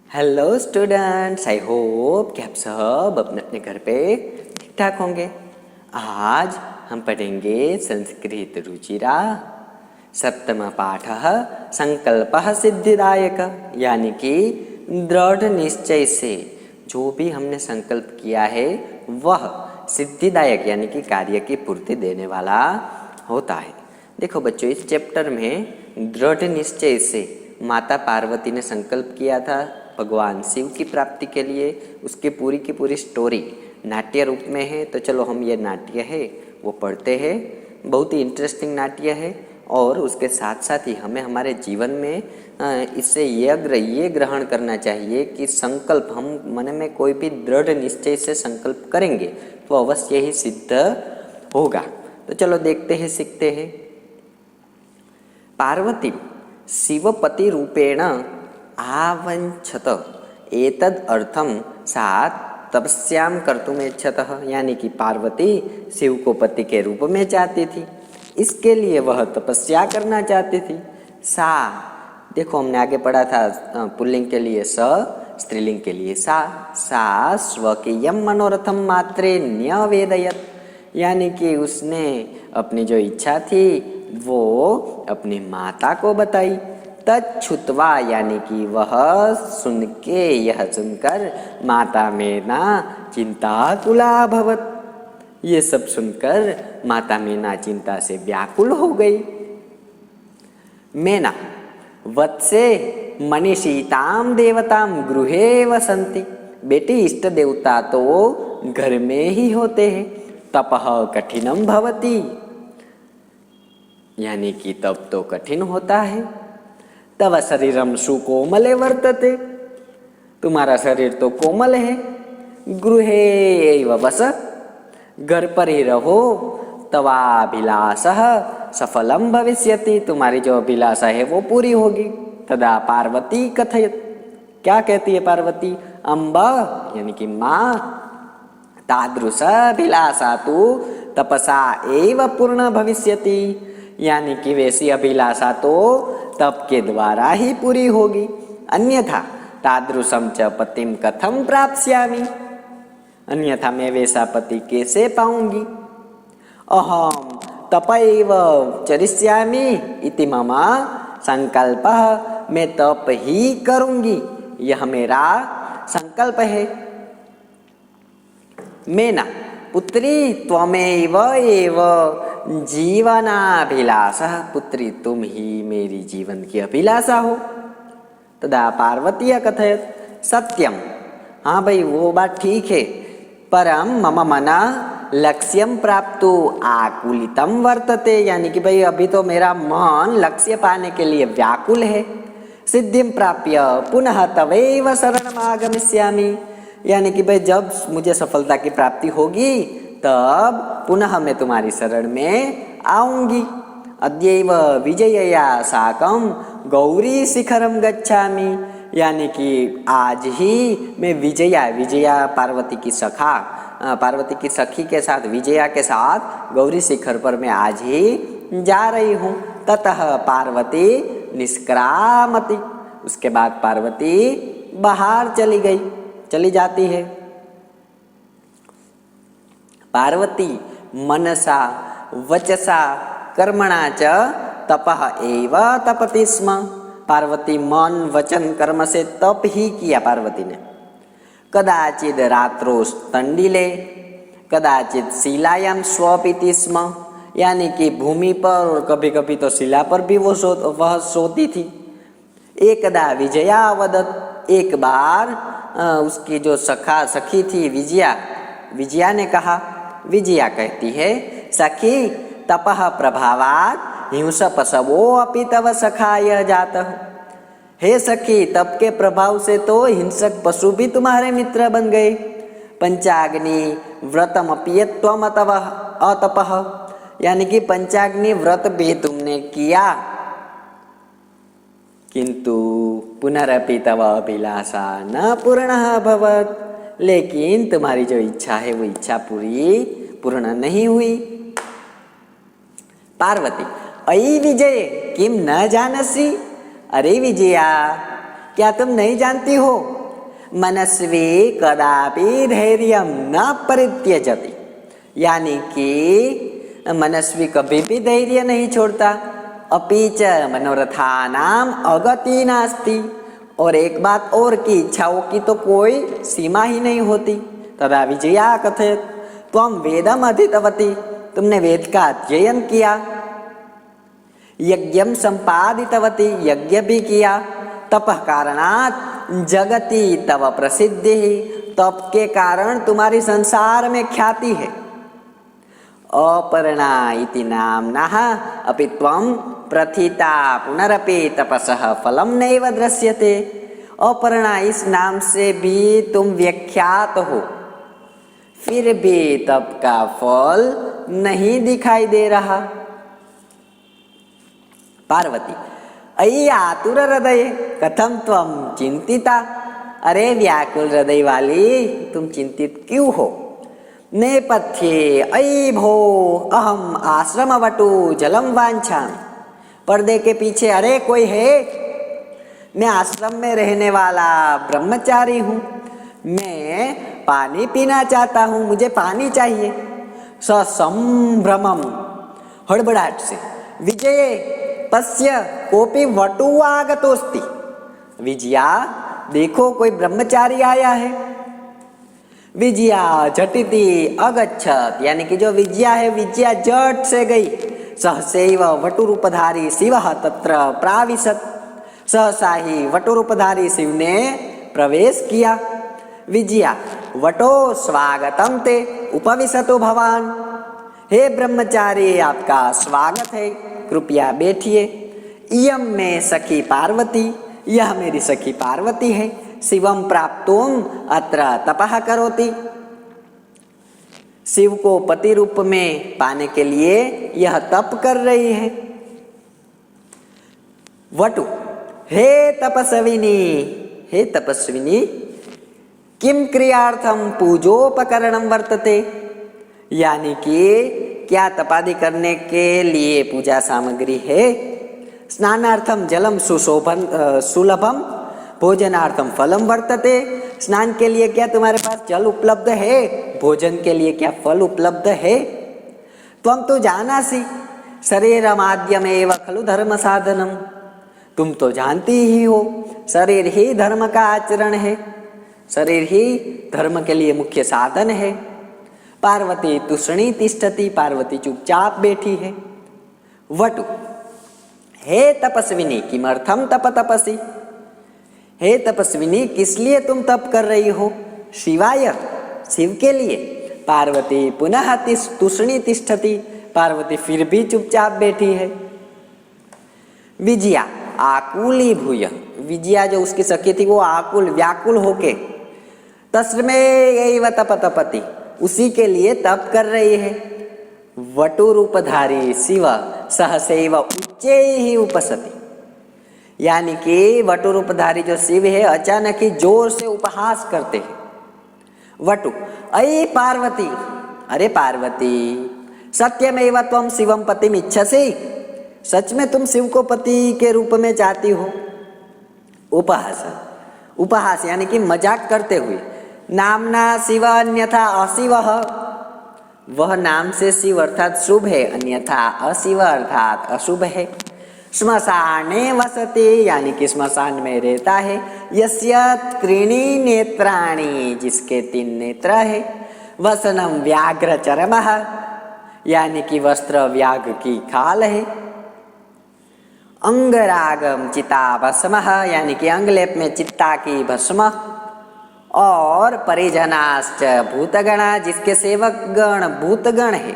Hello students, I hope कि आप सब अपने अपने घर पे ठीक ठाक होंगे। आज हम पढ़ेंगे संस्कृत रुचिरा सप्तम पाठः संकल्पः सिद्धिदायक, यानी कि दृढ़ निश्चय से जो भी हमने संकल्प किया है वह सिद्धिदायक यानी कि कार्य की पूर्ति देने वाला होता है। देखो बच्चों, इस चैप्टर में दृढ़ निश्चय से माता पार्वती ने संकल्प किया था भगवान शिव की प्राप्ति के लिए। उसकी पूरी की पूरी स्टोरी नाट्य रूप में है, तो चलो हम ये नाट्य है वो पढ़ते हैं। बहुत ही इंटरेस्टिंग नाट्य है और उसके साथ साथ ही हमें हमारे जीवन में इससे ये ग्रहण करना चाहिए कि संकल्प हम मन में कोई भी दृढ़ निश्चय से संकल्प करेंगे तो अवश्य ही सिद्ध होगा। तो चलो देखते हैं, सीखते हैं। पार्वती शिवपति रूपेण आवंछत एतद अर्थम सा तपस्यां कर्तुमेच्छतः, यानी कि पार्वती शिव को पति के रूप में चाहती थी, इसके लिए वह तपस्या करना चाहती थी। सा, देखो हमने आगे पढ़ा था पुल्लिंग के लिए स, स्त्रीलिंग के लिए सा। स्वकीयम मनोरथम मात्रे न्यवेदयत, यानी कि उसने अपनी जो इच्छा थी वो अपनी माता को बताई। तच्छुत्वा, यानी कि वह सुन के, यह सुनकर माता मेना चिंताकुला भवत, ये सब सुनकर माता मेना चिंता से व्याकुल हो गई। मेना वत्से मनीषिताम देवताम गृहे वसंती, बेटी इष्ट देवता तो घर में ही होते हैं। तपः कठिनम भवती, यानी कि तप तो कठिन होता है। तव शरीरम सुकोमले वर्तते, तुम्हारा शरीर तो कोमल है। गृहे एव वस, घर पर ही रहो। तवाभिलाषः सफलम भविष्यति, तुम्हारी जो अभिलाषा है वो पूरी होगी। तदा पार्वती कथयत, क्या कहती है पार्वती? अम्बा, यानी कि माँ, तादृश अभिलाषा तु तपसा एव पूर्ण भविष्यति, यानी कि वैसी अभिलाषा तो तप के द्वारा ही पूरी होगी। अन्यथा तादृशम च पतिम कथम प्राप्स्यामि, अन्यथा मैं वैसा पति कैसे पाऊंगी। अहम तपैव चरिष्यामि इति मम संकल्पः, मैं तप ही करूंगी, यह मेरा संकल्प है। मेना पुत्री त्वमेव एव जीवनाभिलाषः, पुत्री तुम ही मेरी जीवन की अभिलाषा हो। तदा पार्वती कथयत सत्यम, हाँ भाई वो बात ठीक है, परम मम मना लक्ष्यम प्राप्तु आकुलितम वर्तते, यानी कि भाई अभी तो मेरा मन लक्ष्य पाने के लिए व्याकुल है। सिद्धिम प्राप्य पुनः तवैव शरणम आगमिष्यामि, यानी कि भाई जब मुझे सफलता की प्राप्ति होगी तब पुनः मैं तुम्हारी शरण में आऊंगी। अद्यैव विजयया साकं गौरी शिखरम गच्छामि, यानी कि आज ही मैं विजया पार्वती की सखा, पार्वती की सखी के साथ, विजया के साथ गौरी शिखर पर मैं आज ही जा रही हूँ। ततः पार्वती निष्क्रामति, उसके बाद पार्वती बाहर चली जाती है। पार्वती मनसा वचसा कर्मणा च तपः एव तपति स्म, पार्वती मन वचन कर्म से तप ही किया पार्वती ने। कदाचिद रात्रो तंडिले कदाचित शिलायां स्वपिति स्म, यानी कि भूमि पर और कभी कभी तो शिला पर भी वह सोती थी। एकदा विजया वदत, एक बार उसकी जो सखी थी विजया ने कहा, विजया कहती है, सखी तपः प्रभावात् हिंस पशवो अपि तव सखाय जातः, हे सखी तप के प्रभाव से तो हिंसक पशु भी तुम्हारे मित्र बन गए। पंचाग्नि व्रतम अपि त्वम अतपः, यानी कि पंचाग्नि व्रत भी तुमने किया, किंतु पुनरपि तव अभिलाषा न पूर्णः अभवत्, लेकिन तुम्हारी जो इच्छा है वो इच्छा पूर्ण नहीं हुई। पार्वती अयि विजय किम न जानसी, अरे विजया क्या तुम नहीं जानती हो मनस्वी कदापि धैर्यं न परित्यजति, यानी कि मनस्वी कभी भी धैर्य नहीं छोड़ता। अपि च मनोरथानाम अगति नास्ति, और एक बात और की इच्छाओं की तो कोई सीमा ही नहीं होती। तदा विजया कथयत, त्वं वेदम अधितवती, तुमने वेद का अध्ययन किया। यज्ञम संपादितवती, यज्ञ भी किया। तपः कारणात् जगति तव प्रसिद्धि, तप के कारण तुम्हारी संसार में ख्याति है। अपर्णा इति नाम्नः अपि त्वं प्रथिता पुनरपि तपसः फलं नैव दृश्यते। अपर्णा इस नाम से भी तुम विख्यात हो, फिर भी तप का फल नहीं दिखाई दे रहा। पार्वती, अयि आतुर हृदय कथम त्वं चिंतिता। अरे व्याकुल हृदय वाली, तुम चिंतित क्यों हो। नेपथ्ये अयि भो अहम आश्रमवटु जलम वांछामि, पर्दे के पीछे अरे कोई है, मैं आश्रम में रहने वाला ब्रह्मचारी हूँ, मैं पानी पीना चाहता हूँ, मुझे पानी चाहिए। ससंभ्रमम, हड़बड़ाहट से, विजये पश्य कोपि वटु आगतोस्ति। विजया देखो कोई ब्रह्मचारी आया है। विजया झटिति अगच्छत, यानी कि जो विजया है विजया झट से गई। सहसैव वटुरूपधारी शिवः तत्र प्राविशत, सहसा ही वटुरूपधारी शिव ने प्रवेश किया। विजया, वटो स्वागतम ते उपविशतु भवान। हे ब्रह्मचारी, आपका स्वागत है, कृपया बैठिए। इयं मे सखी पार्वती, यह मेरी सखी पार्वती है। शिवम प्राप्तुम अत्र तपः करोति, शिव को पति रूप में पाने के लिए यह तप कर रही है। वटु, हे तपस्विनी, हे तपस्विनी, किम क्रियार्थम पूजोपकरणम वर्तते, यानी कि क्या तपादि करने के लिए पूजा सामग्री है। स्नानार्थम जलम सुलभम, भोजनार्थम फलम वर्तते, स्नान के लिए क्या तुम्हारे पास जल उपलब्ध है, भोजन के लिए क्या फल उपलब्ध है। त्वं तो जानासि शरीरमाद्यमेव खलु धर्म साधनम, तुम तो जानती ही हो शरीर ही धर्म का आचरण है, शरीर ही धर्म के लिए मुख्य साधन है। पार्वती तुष्णी तिष्ठति, पार्वती चुपचाप बैठी है। वटु, हे तपस्विनी किमर्थम तप तपसी, हे तपस्विनी किस लिए तुम तप कर रही हो। शिवाय, शिव के लिए। पार्वती पुनः तुष्णी तिष्ठति, पार्वती फिर भी चुपचाप बैठी है। विजया आकुली भूय, विजया जो उसकी सखी थी वो आकुल व्याकुल होके तस्मै तप तपति, उसी के लिए तप कर रही है। वटुरूपधारी शिव सहसैव उच्चे ही उपसति, यानी कि वटुरूपधारी जो शिव है अचानक ही जोर से उपहास करते हैं। वटु, अयि पार्वती, अरे पार्वती, सत्यमेव त्वं शिवं पतिम इच्छसि, सच में तुम शिव को पति के रूप में चाहती हो। उपहास, उपहास यानी कि मजाक करते हुए। नामना शिव अन्यथा अशिवः, वह नाम से शिव अर्थात शुभ है, अन्यथा अशिव अर्थात अशुभ है। श्मशाने वसति, यानी कि श्मशान में रहता है। यस्य त्रीणि नेत्राणि, जिसके 3 नेत्र है। वसनम व्याघ्र चरमः, यानी कि वस्त्र व्याघ्र की खाल है। अंगरागम चिता भस्मः, यानी कि अंगलेप में चित्ता की भस्म। और परिजनाश्च भूतगणा, जिसके सेवक गण भूतगण है।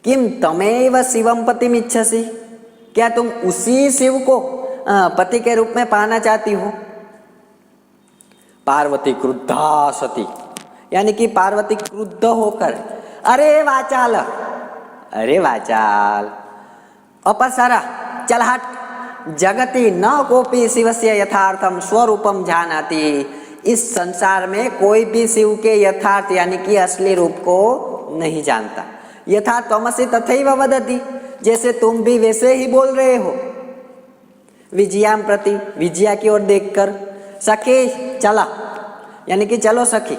किम तमेव शिवम पतिम इच्छसि, क्या तुम उसी शिव को पति के रूप में पाना चाहती हो। पार्वती क्रुद्धा सती, यानी कि पार्वती क्रुद्ध होकर, अरे वाचाल, अरे वाचाल, अपसरा, चल हट, जगति न कोपि शिवस्य यथार्थम स्वरूपम जानाति, इस संसार में कोई भी शिव के यथार्थ यानी कि असली रूप को नहीं जानता। यथा त्वमसि तथैव वदति, जैसे तुम भी वैसे ही बोल रहे हो। विजयाम प्रति, विजया की ओर देखकर, सखी चला, यानी कि चलो सखी।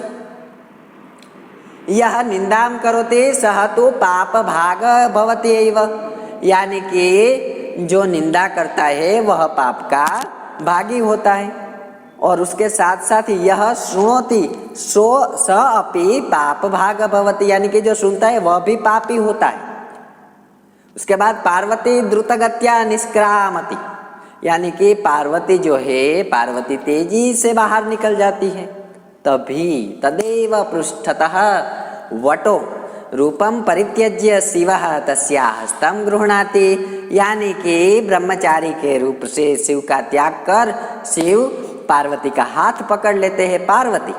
यह निंदाम करोति सह तो पाप भाग भवति एव, यानी कि जो निंदा करता है वह पाप का भागी होता है। और उसके साथ साथ यह शृणोति सो स अपि पाप भाग भवति, यानी कि जो सुनता है वह भी पापी होता है। उसके बाद पार्वती द्रुतगत्या निष्क्रामति, यानी कि पार्वती जो है, पार्वती तेजी से बाहर निकल जाती है। तभी तदेव पृष्ठतः वटो रूपम परित्यज्य शिवः तस्या हस्तं गृह्णाति, यानी कि ब्रह्मचारी के रूप से शिव का त्याग कर शिव पार्वती का हाथ पकड़ लेते हैं। पार्वती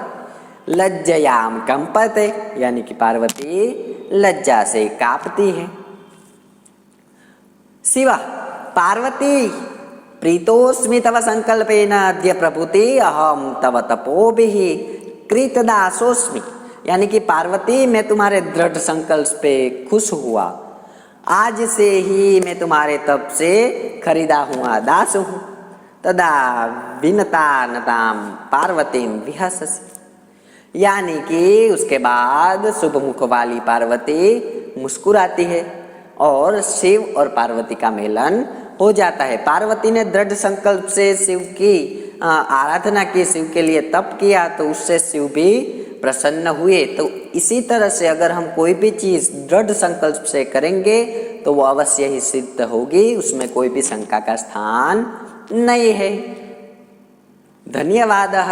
लज्जयाम कंपते, यानी कि पार्वती लज्जा से कांपती है। शिव पार्वती प्रीतोस्मि तव संकल्पेन अद्य प्रभुते अहम तव तपोभिः कृतदासोस्मि, यानी कि पार्वती मैं तुम्हारे दृढ़ संकल्प पे खुश हुआ, आज से ही मैं तुम्हारे तप से खरीदा हुआ दास हूँ। तदा विनता नताम पार्वतीम विहससि, यानी कि उसके बाद शुभ मुख वाली पार्वती मुस्कुराती है और शिव और पार्वती का मिलन हो जाता है। पार्वती ने दृढ़ संकल्प से शिव की आराधना की, शिव के लिए तप किया, तो उससे शिव भी प्रसन्न हुए। तो इसी तरह से अगर हम कोई भी चीज़ दृढ़ संकल्प से करेंगे तो वो अवश्य ही सिद्ध होगी, उसमें कोई भी शंका का स्थान नहीं है। धन्यवादः।